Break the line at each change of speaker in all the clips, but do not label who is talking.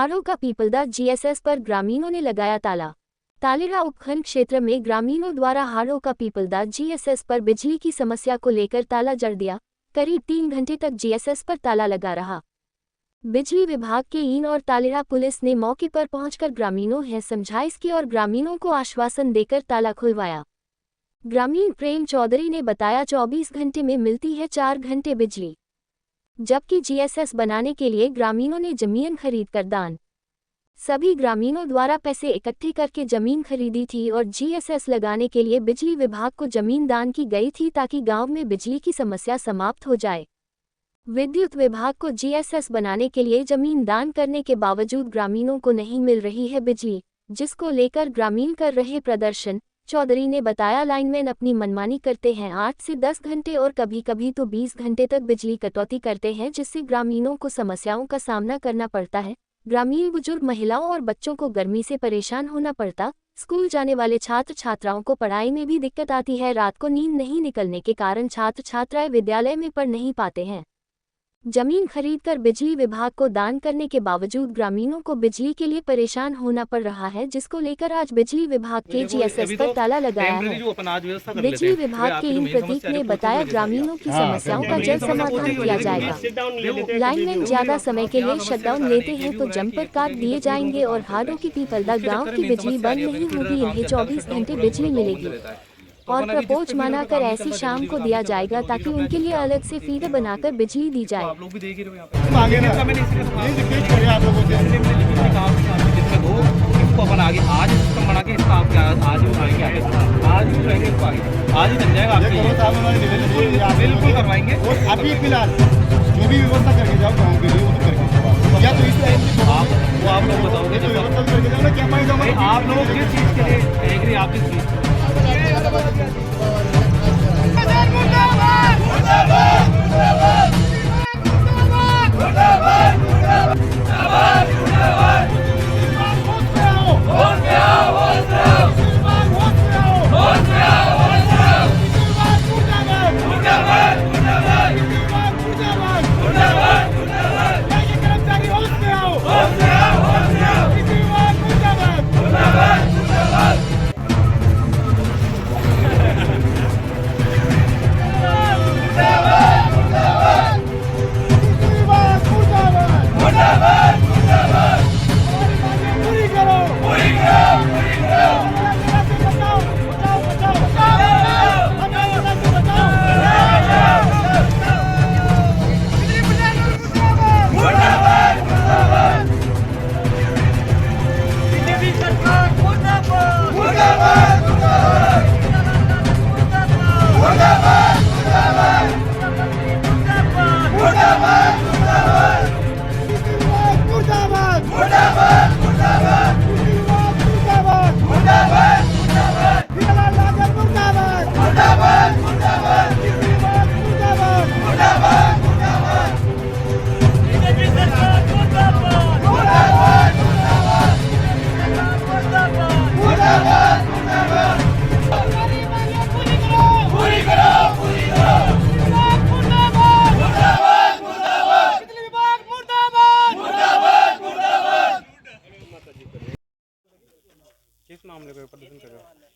हाड़ों का पीपलदा जीएसएस पर ग्रामीणों ने लगाया ताला। तालेरा उपखंड क्षेत्र में ग्रामीणों द्वारा हाड़ों का पीपलदा जीएसएस पर बिजली की समस्या को लेकर ताला जड़ दिया। करीब 3 घंटे तक जीएसएस पर ताला लगा रहा। बिजली विभाग के ईन और तालेरा पुलिस ने मौके पर पहुंचकर ग्रामीणों है समझाइश की और ग्रामीणों को आश्वासन देकर ताला खुलवाया। ग्रामीण प्रेम चौधरी ने बताया 24 घंटे में मिलती है 4 घंटे बिजली, जबकि जीएसएस बनाने के लिए ग्रामीणों ने जमीन खरीद कर दान। सभी ग्रामीणों द्वारा पैसे इकट्ठे करके जमीन खरीदी थी और जीएसएस लगाने के लिए बिजली विभाग को जमीन दान की गई थी ताकि गांव में बिजली की समस्या समाप्त हो जाए। विद्युत विभाग को जीएसएस बनाने के लिए जमीन दान करने के बावजूद ग्रामीणों को नहीं मिल रही है बिजली, जिसको लेकर ग्रामीण कर रहे प्रदर्शन। चौधरी ने बताया लाइनमैन अपनी मनमानी करते हैं, 8 से 10 घंटे और कभी कभी तो 20 घंटे तक बिजली कटौती करते हैं, जिससे ग्रामीणों को समस्याओं का सामना करना पड़ता है। ग्रामीण बुजुर्ग महिलाओं और बच्चों को गर्मी से परेशान होना पड़ता। स्कूल जाने वाले छात्र छात्राओं को पढ़ाई में भी दिक्कत आती है। रात को नींद नहीं निकलने के कारण छात्र छात्राएं विद्यालय में पढ़ नहीं पाते हैं। जमीन खरीदकर बिजली विभाग को दान करने के बावजूद ग्रामीणों को बिजली के लिए परेशान होना पड़ रहा है, जिसको लेकर आज बिजली विभाग के जीएसएस पर ताला लगाया है। बिजली विभाग के इन प्रतीक ने बताया ग्रामीणों की समस्याओं का जल्द समाधान किया जाएगा। लाइनमैन ज्यादा समय के लिए शटडाउन लेते हैं तो जम्पर काट दिए जाएंगे और हाड़ों की पीपलदा गाँव की बिजली बंद नहीं होगी। इन्हें 24 घंटे बिजली मिलेगी और प्रपोज बनाकर ऐसी शाम को दिया जाएगा ताकि उनके लिए अलग से फीडर बनाकर बिजली दी जाए।
बिल्कुल करवाएंगे। अभी फिलहाल जो भी व्यवस्था करके जाओ गाँव के लिए वो तो करके या तो इस आप लोग बताओगे आप लोग किस चीज़ के लिए एग्री, आप किस चीज़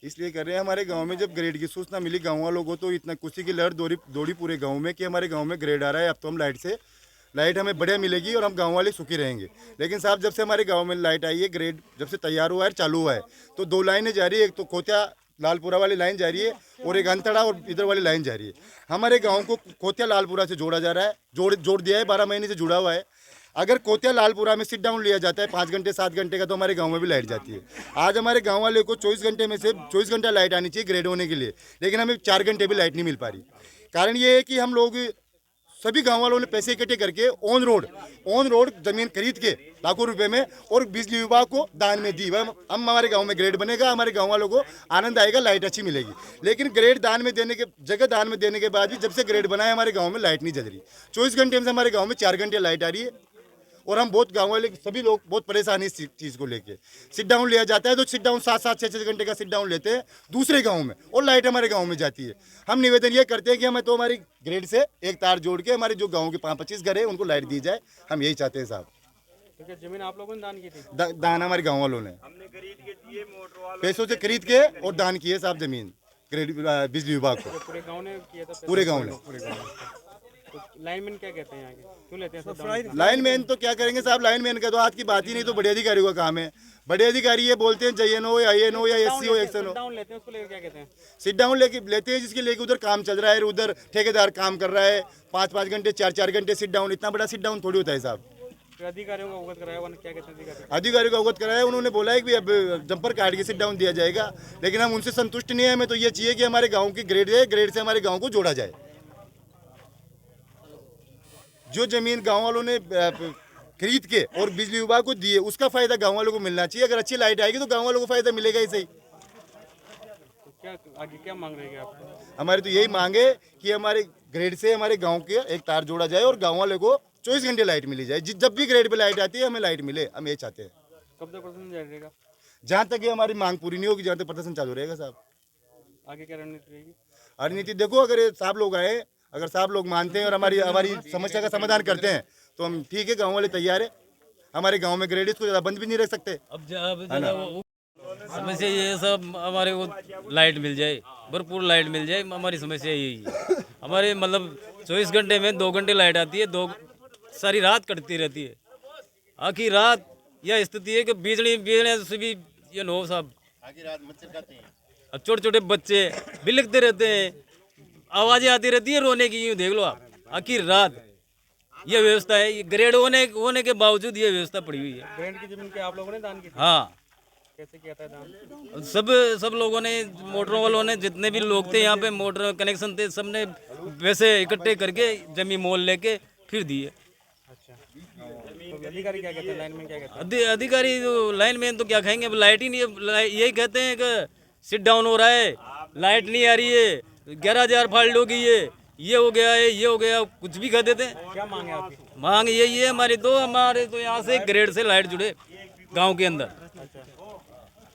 इसलिए कर रहे हैं। हमारे गांव में जब ग्रेड की सूचना मिली गांव वालों को तो इतना खुशी की लहर दौड़ी पूरे गांव में कि हमारे गांव में ग्रेड आ रहा है, अब तो हम लाइट हमें बढ़िया मिलेगी और हम गांव वाले सुखी रहेंगे। लेकिन साहब जब से हमारे गांव में लाइट आई है, ग्रेड जब से तैयार हुआ है चालू हुआ है तो 2 लाइनें जा रही है। एक तो खोतिया लालपुरा वाली लाइन जा रही है और एक अंतड़ा और इधर वाली लाइन जा रही है। हमारे गाँव को खोतिया लालपुरा से जोड़ा जा रहा है, जोड़ दिया है, 12 महीने से जुड़ा हुआ है। अगर कोतिया लालपुरा में सिट डाउन लिया जाता है 5 घंटे 7 घंटे का तो हमारे गांव में भी लाइट जाती है। आज हमारे गांव वाले को 24 घंटे में से 24 घंटा लाइट आनी चाहिए ग्रेड होने के लिए, लेकिन हमें 4 घंटे भी लाइट नहीं मिल पा रही। कारण ये है कि हम लोग सभी गांव वालों ने पैसे इकट्ठे करके ऑन रोड जमीन खरीद के लाखों रुपए में और बिजली विभाग को दान में दी। हम हमारे गांव में ग्रेड बनेगा, हमारे गांव वालों को आनंद आएगा, लाइट अच्छी मिलेगी। लेकिन ग्रेड दान में देने के बाद भी जब से ग्रेड बना है हमारे गाँव में लाइट नहीं जल रही। 24 घंटे में से हमारे गाँव में 4 घंटे लाइट आ रही है और हम बहुत गाँव वाले सभी लोग बहुत परेशान है इस चीज़ को लेके। सिट डाउन लिया जाता है तो सिट डाउन 7-7 6-6 घंटे का सिट डाउन लेते हैं दूसरे गांव में और लाइट हमारे गांव में जाती है। हम निवेदन ये करते हैं कि हमें तो हमारी ग्रेड से एक तार जोड़ के हमारे जो गांव के 25 घर है उनको लाइट दी जाए। हम यही चाहते हैं साहब।
तो क्या जमीन आप लोगों ने दान की थी?
दान हमारे गांव वालों ने पैसों से खरीद के और दान किए साहब जमीन बिजली विभाग को।
पूरे गांव ने किया था?
पूरे गांव ने।
तो लाइनमैन क्या कहते हैं यहाँ के, क्यों लेते हैं सब दान?
लाइनमैन तो क्या करेंगे साहब, लाइनमैन का तो आज की बात ही नहीं, तो बड़े अधिकारियों का काम है। बड़े अधिकारी ये बोलते हैं JN हो या IN हो या SC हो एक्शन हो।
डाउन लेते हैं, उसको लेकर क्या कहते हैं?
सिट डाउन लेते हैं, जिसके लेके उधर काम चल रहा है, उधर ठेकेदार काम कर रहा है 5-5 घंटे 4-4 घंटे सिट डाउन। इतना बड़ा सिट डाउन थोड़ी होता है साहब।
फिर अधिकारियों को अवगत कराया, क्या कहते हैं अधिकारी?
अधिकारियों को अवगत कराया, उन्होंने बोला है कि अब जंपर काट के सिट डाउन दिया जाएगा, लेकिन हम उनसे संतुष्ट नहीं है। हमें तो ये चाहिए कि हमारे गांव की ग्रेड है, ग्रेड से हमारे गांव को जोड़ा जाए। जो जमीन गांव वालों ने खरीद के और बिजली विभाग को दी है, उसका फायदा गांव वालों को मिलना चाहिए। अगर अच्छी लाइट आएगी तो गांव वालों को फायदा मिलेगा ही सही।
तो क्या आगे क्या मांग रहे हैं आप?
हमारी तो यही मांग है कि हमारे ग्रेड से हमारे गांव के एक तार जोड़ा जाए और गांव वाले को 24 घंटे लाइट मिली जाए। जब भी ग्रेड पे लाइट आती है हमें लाइट मिले, हम ये चाहते हैं।
कब तक प्रदर्शन जारी रहेगा?
जहाँ तक ये हमारी मांग पूरी नहीं होगी, जहाँ तक प्रदर्शन चालू रहेगा साहब।
आगे क्या रणनीति रहेगी?
रणनीति देखो, अगर ये साहब लोग आए, अगर साहब लोग मानते हैं और हमारी समस्या का समाधान करते हैं तो हम ठीक है, गाँव वाले तैयार है। हमारे गाँव में ग्रेड इसको ज़्यादा बंद भी नहीं रख सकते।
अब समस्या ये सब हमारे को लाइट मिल जाए, भरपूर लाइट मिल जाए। हमारी समस्या यही है। हमारे मतलब 24 घंटे में 2 घंटे लाइट आती है, 2 सारी रात कटती रहती है। आखिर रात यह स्थिति है कि बिजली से भी ये नो साहब, अब छोटे छोटे बच्चे बिलखते रहते हैं, आवाज़ें आती रहती है रोने की। यूँ देख लो आप, आखिर रात ये व्यवस्था है। ये ग्रेड होने के बावजूद ये व्यवस्था पड़ी हुई है।
ग्रेड की जमीन क्या आप लोगों ने दान की थी?
हाँ,
कैसे किया था दान?
सब लोगों ने, मोटरों वालों ने, जितने भी लोग थे यहाँ पे मोटर कनेक्शन थे, सबने वैसे इकट्ठे करके जमीन मोल लेके फिर दिए।
अच्छा, तो अधिकारी क्या कहते हैं, लाइनमैन क्या कहते हैं?
अधिकारी लाइनमैन तो क्या कहेंगे, अब लाइट ही नहीं है। यही कहते हैं कि सिट डाउन हो रहा है, लाइट नहीं आ रही है, 11,000 फाल्ट हो गई है, ये हो गया है, ये हो गया, कुछ भी कह देते हैं।
क्या मांगे आपकी?
मांग यही है हमारे तो यहाँ से ग्रेड से लाइट जुड़े गाँव के अंदर।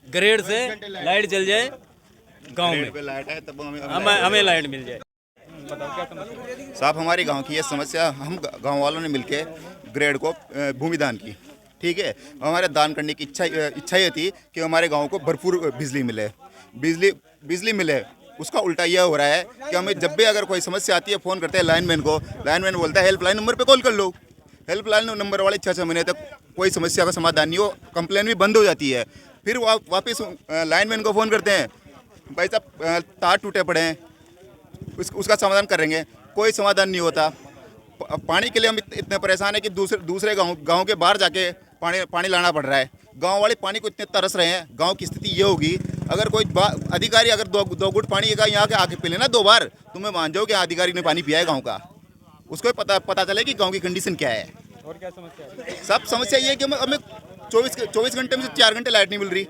ग्रेड से लाइट चल जाए गांव में, हमें लाइट मिल जाए।
बताओ क्या समस्या?
साहब हमारे गांव की ये समस्या, हम गांव वालों ने मिलके ग्रेड को भूमि दान की, ठीक है। हमारे दान करने की इच्छा ये थी कि हमारे गांव को भरपूर बिजली मिले। उसका उल्टा यह हो रहा है कि हमें जब भी अगर कोई समस्या आती है फ़ोन करते हैं लाइनमैन को, लाइनमैन बोलता है हेल्पलाइन नंबर पे कॉल कर लो। हेल्पलाइन नंबर वाले 6 महीने तक कोई समस्या का समाधान नहीं हो, कंप्लेन भी बंद हो जाती है। फिर वापस लाइनमैन को फ़ोन करते हैं, भाई साहब तार टूटे पड़े हैं, उसका समाधान करेंगे, कोई समाधान नहीं होता। पानी के लिए हम इतने परेशान हैं कि दूसरे गांव के बाहर जाके पानी लाना पड़ रहा है। गांव वाले पानी को इतने तरस रहे हैं। गांव की स्थिति ये होगी, अगर कोई अधिकारी अगर दो घुट पानी का यहाँ के आके पी लेना 2 बार, तो मैं मान जाऊँ कि अधिकारी ने पानी पिया है गाँव का, उसको पता चले कि गाँव की कंडीशन क्या है।
और क्या समस्या है?
सब समस्या ये है कि हमें 24 घंटे में से 4 घंटे लाइट नहीं मिल रही।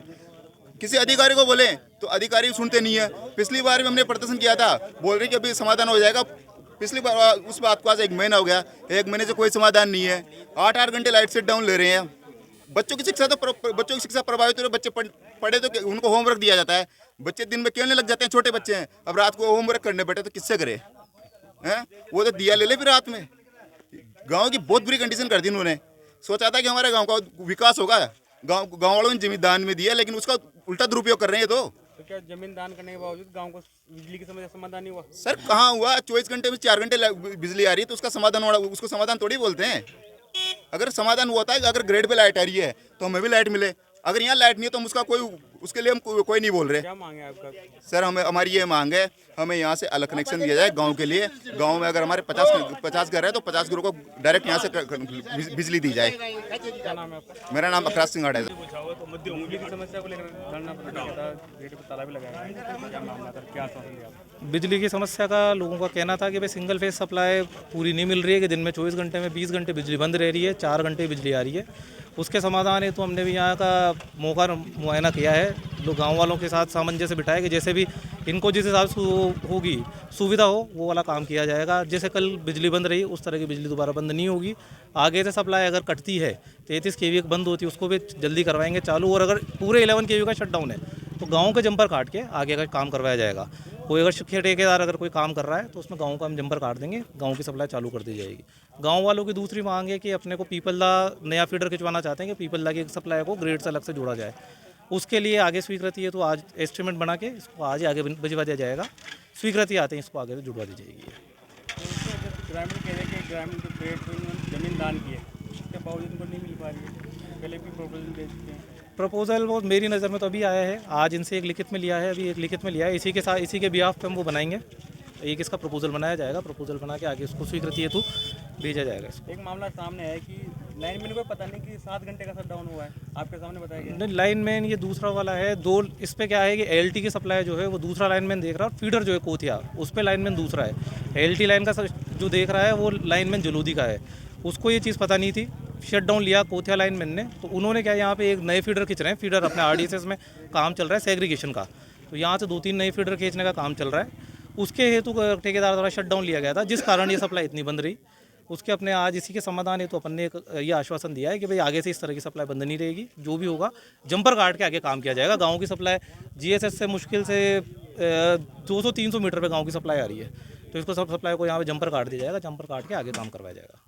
किसी अधिकारी को बोले तो अधिकारी सुनते नहीं है। पिछली बार भी हमने प्रदर्शन किया था, बोल रहे कि अभी समाधान हो जाएगा। पिछली बार उस बात को आज 1 महीना हो गया, 1 महीने से कोई समाधान नहीं है। 8-8 घंटे लाइट सेट डाउन ले रहे हैं। बच्चों की शिक्षा प्रभावित हो रही है। बच्चे पढ़े तो उनको होमवर्क दिया जाता है, बच्चे दिन में खेलने लग जाते हैं, छोटे बच्चे हैं। अब रात को होमवर्क करने बैठे तो किससे करे हैं? वो तो दिया ले ले फिर रात में। गाँव की बहुत बुरी कंडीशन कर दी उन्होंने। सोचा था कि हमारे गाँव का विकास होगा, गाँव वालों ने जमीन दान में दिया, लेकिन उसका उल्टा दुरुपयोग कर रहे हैं। तो
क्या जमीन दान करने के बावजूद गांव को बिजली की समस्या समाधान नहीं हुआ?
सर कहाँ हुआ? 24 घंटे में 4 घंटे बिजली आ रही है तो उसका समाधान हो रहा है, उसको समाधान थोड़ी बोलते हैं। अगर समाधान हुआ था, अगर ग्रेड पे लाइट आ रही है तो हमें भी लाइट मिले। अगर यहाँ लाइट नहीं है तो हम उसके लिए हम कोई नहीं बोल रहे।
क्या मांगे आपका?
सर हमारी ये मांग है, हमें यहाँ से अलग कनेक्शन दिया जाए गांव के लिए। गांव में अगर हमारे 50 घर है तो 50 घरों को डायरेक्ट यहाँ से बिजली दी जाए।
क्या नाम है आपका?
मेरा नाम अखराज सिंह है।
बिजली की समस्या को लेकर धरना प्रदर्शन था, गेट पर ताला भी लगाया है। क्या मामला था, क्या आश्वासन दिया आपने?
बिजली की समस्या का लोगों का कहना था कि भाई सिंगल फेज सप्लाई पूरी नहीं मिल रही है, कि दिन में 24 घंटे में 20 घंटे बिजली बंद रह रही है, 4 घंटे बिजली आ रही है। उसके समाधान है तो हमने भी यहाँ का मौका मुआयना किया है, लोग गांव वालों के साथ सामंजस्य बिठाए कि जैसे भी इनको जिस हिसाब से होगी सुविधा हो वो वाला काम किया जाएगा। जैसे कल बिजली बंद रही उस तरह की बिजली दोबारा बंद नहीं होगी। आगे से सप्लाई अगर कटती है 33 kV बंद होती है उसको भी जल्दी करवाएंगे चालू, और अगर पूरे 11 kV का शटडाउन है तो गाँव के जंपर काट के आगे का काम करवाया जाएगा। कोई अगर ठेकेदार अगर कोई काम कर रहा है तो उसमें गाँव का हम जंपर काट देंगे, गाँव की सप्लाई चालू कर दी जाएगी। गाँव वालों की दूसरी मांग है कि अपने को पीपलदा नया फीडर खिंचवाना चाहते हैं कि पीपलदा की सप्लाई को ग्रेड से अलग से जोड़ा जाए। उसके लिए आगे स्वीकृति है तो आज एस्टीमेट बना के इसको आज ही आगे भिजवा दिया जाएगा। स्वीकृति आते हैं इसको आगे जुड़वा दी जाएगी।
ग्रामीण कह रहे हैं कि ग्रामीण को ग्रेड को इन्होंने जमीन दान की है, उसके बावजूद उनको नहीं मिल पा रही है। पहले भी प्रपोजल दे चुके हैं।
प्रपोजल वो मेरी नज़र में तो अभी आया है, आज इनसे एक लिखित में लिया है, अभी एक लिखित में लिया है। इसी के साथ इसी के बिहाफ पे हम वो बनाएंगे, एक इसका प्रपोजल बनाया जाएगा। प्रपोजल बना के आगे उसको स्वीकृति हेतु भेजा जाएगा इसको।
एक मामला सामने है कि लाइनमैन को पता नहीं कि 7 घंटे का शटडाउन हुआ है, आपके सामने बताया गया।
नहीं, लाइनमैन ये दूसरा वाला है। दो इस पे क्या है कि एलटी की सप्लाई जो है वो दूसरा लाइनमैन देख रहा है, और फीडर जो है कोथिया उस पे लाइनमैन दूसरा है। एलटी लाइन का जो देख रहा है वो लाइनमैन जलोदी का है। उसको ये चीज़ पता नहीं थी, शटडाउन लिया कोथिया लाइनमैन ने, तो उन्होंने क्या यहाँ पे एक नए फीडर खींच रहे हैं। फीडर अपने आरडीएसएस में काम चल रहा है सेग्रीगेशन का, तो यहाँ से 2-3 नए फीडर खींचने का काम चल रहा है। उसके हेतु ठेकेदार द्वारा शटडाउन लिया गया था, जिस कारण ये सप्लाई इतनी बंद रही। उसके अपने आज इसी के समाधान हेतु अपन ने एक ये आश्वासन दिया है कि भाई आगे से इस तरह की सप्लाई बंद नहीं रहेगी। जो भी होगा जंपर काट के आगे काम किया जाएगा। गाँव की सप्लाई जीएसएस से मुश्किल से 200-300 मीटर पे गाँव की सप्लाई आ रही है, तो इसको सब सप्लाई को यहाँ पे जंपर काट दिया जाएगा। जंपर काट के आगे काम करवाया जाएगा।